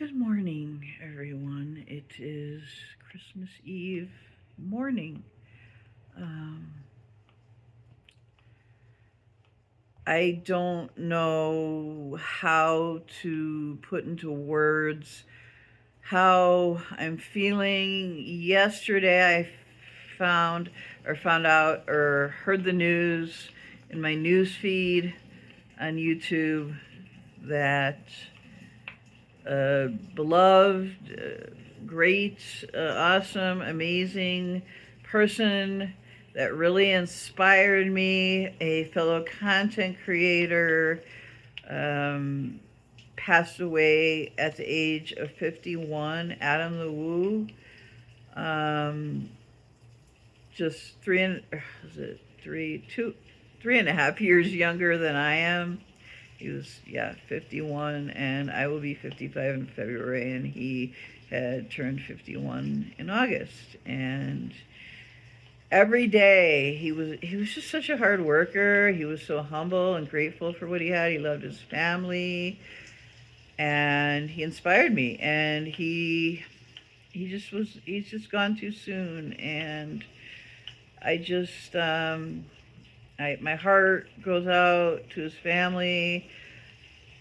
Good morning, everyone. It is Christmas Eve morning. Um, I don't know how to put into words how I'm feeling. Yesterday, I found out or heard the news in my news feed on YouTube that beloved, great, awesome, amazing person that really inspired me, a fellow content creator, um, passed away at the age of 51, Adam LeWoo. Um, just is it 3.5 years younger than I am. He was, 51, and I will be 55 in February, and he had turned 51 in August. And every day he was just such a hard worker. He was so humble and grateful for what he had. He loved his family, and he inspired me. And he's just gone too soon, and I just my heart goes out to his family.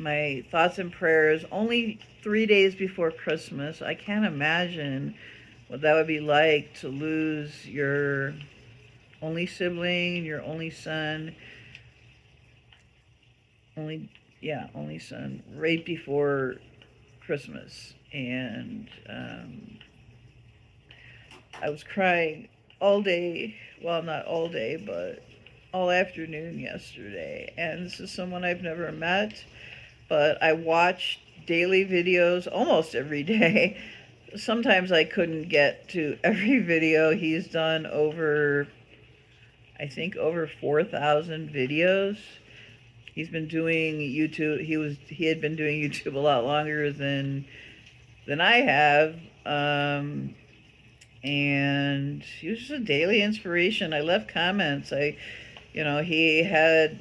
My thoughts and prayers. Only 3 days before Christmas. I can't imagine what that would be like to lose your only sibling, your only son, only son, right before Christmas. And I was crying all day. Well, not all day, but all afternoon yesterday. And this is someone I've never met, but I watched daily videos almost every day. Sometimes I couldn't get to every video. He's done I think, over 4,000 videos. He's been doing YouTube. He had been doing YouTube a lot longer than I have. And he was just a daily inspiration. I left comments. He had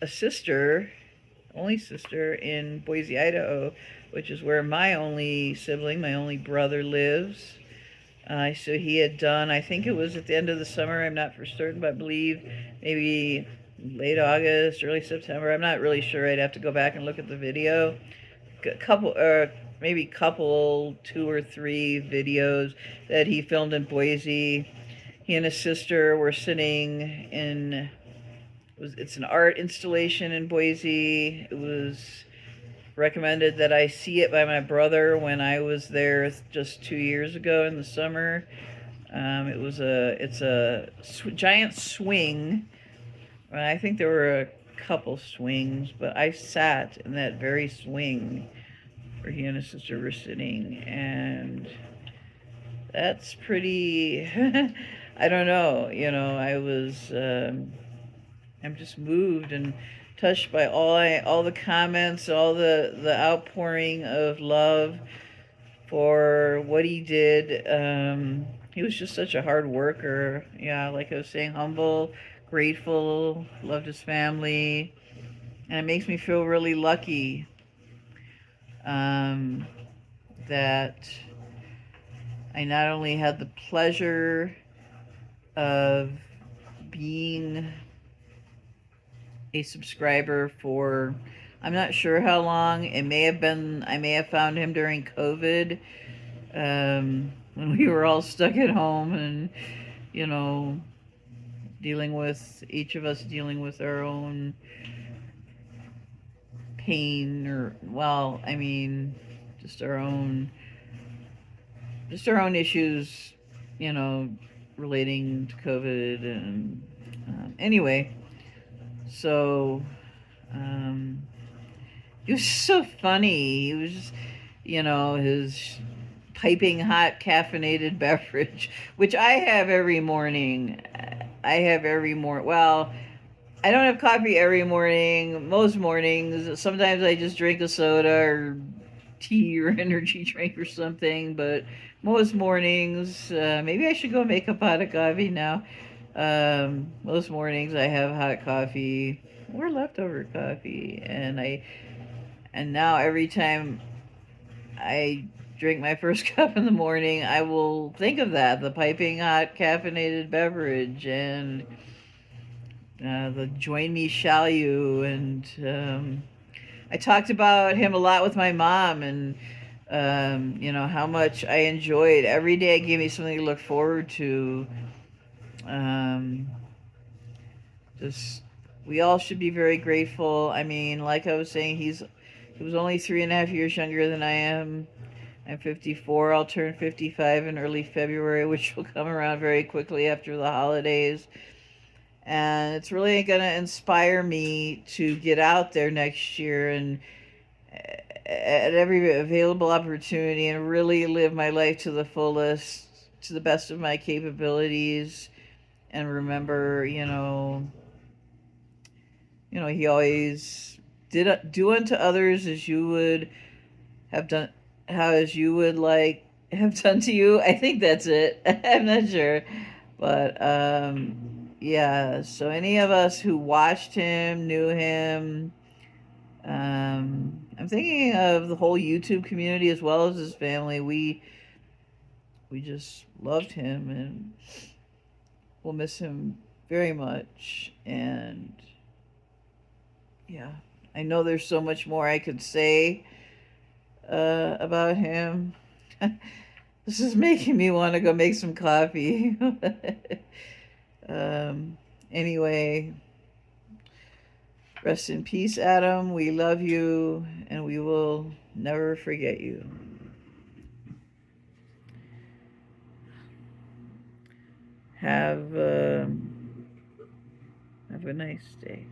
a sister, only sister, in Boise, Idaho, which is where my only sibling, my only brother, lives. So he had done, I think it was at the end of the summer, I'm not for certain, but I believe maybe late August, early September. I'm not really sure. I'd have to go back and look at the video. Maybe couple, 2 or 3 videos that he filmed in Boise. He and his sister were sitting in, it's an art installation in Boise. It was recommended that I see it by my brother when I was there just 2 years ago in the summer. It's a giant swing. I think there were a couple swings, but I sat in that very swing where he and his sister were sitting, and that's pretty. I don't know. I'm just moved and touched by all the comments, all the outpouring of love for what he did. He was just such a hard worker. Yeah, like I was saying, humble, grateful, loved his family, and it makes me feel really lucky um, that I not only had the pleasure of being a subscriber for, I'm not sure how long. I may have found him during COVID, when we were all stuck at home and, you know, each of us dealing with our own pain, or, well, I mean, just our own issues, you know, relating to COVID. And anyway, so um, he was so funny. He was just, his piping hot caffeinated beverage, which I have every morning. Well, I don't have coffee every morning. Most mornings, sometimes I just drink a soda or tea or energy drink or something. But most mornings, maybe I should go make a pot of coffee now. Most mornings I have hot coffee or leftover coffee, and now every time I drink my first cup in the morning, I will think of that, the piping hot caffeinated beverage, and the join me shall you. And I talked about him a lot with my mom, and how much I enjoyed every day. It gave me something to look forward to. Um, just we all should be very grateful. I mean, like I was saying, he was only 3.5 years younger than I am. I'm 54. I'll turn 55 in early February, which will come around very quickly after the holidays. And it's really going to inspire me to get out there next year and at every available opportunity and really live my life to the fullest, to the best of my capabilities. And remember, he always did do unto others as you would have done, how as you would like have done to you. I think that's it. I'm not sure, but yeah. So any of us who watched him, knew him, I'm thinking of the whole YouTube community as well as his family. We just loved him, and we'll miss him very much. And yeah, I know there's so much more I could say about him. This is making me want to go make some coffee. Anyway, rest in peace, Adam. We love you, and we will never forget you. Have have a nice day.